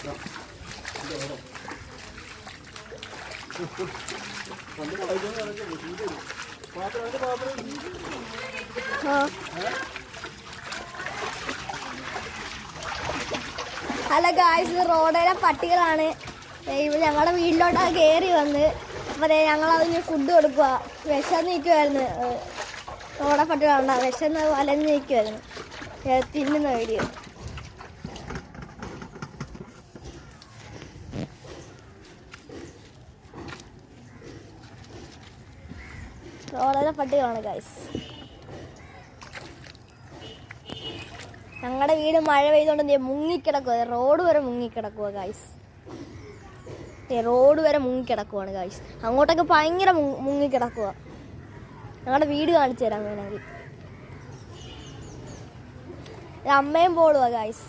Hello guys, ഇത് റോഡിലെ പട്ടികളാണ്. ഞങ്ങളുടെ വീട്ടിലോട്ട് കയറി വന്ന് അപ്പോൾ ഞങ്ങളതിന് ഫുഡ് കൊടുക്കുക. വിശന്ന് നിൽക്കുമായിരുന്നു. റോഡെ പട്ടികളുണ്ട വിശന്ന് വലഞ്ഞ് നിൽക്കുമായിരുന്നു. തിന്നുന്ന വീഡിയോ. റോഡിലെ പട്ടികളാണ് ഗായ്സ്. ഞങ്ങളുടെ വീട് മഴ പെയ്തുകൊണ്ട് മുങ്ങിക്കിടക്കുക. റോഡ് വരെ മുങ്ങിക്കിടക്കുക ഗായ്സ്. റോഡ് വരെ മുങ്ങിക്കിടക്കുവാണ് ഗായ്സ്. അങ്ങോട്ടൊക്കെ ഭയങ്കര മുങ്ങിക്കിടക്കുക. ഞങ്ങളുടെ വീട് കാണിച്ചു തരാൻ വേണമെങ്കിൽ. അമ്മയും പോളുവാ ഗായ്സ്.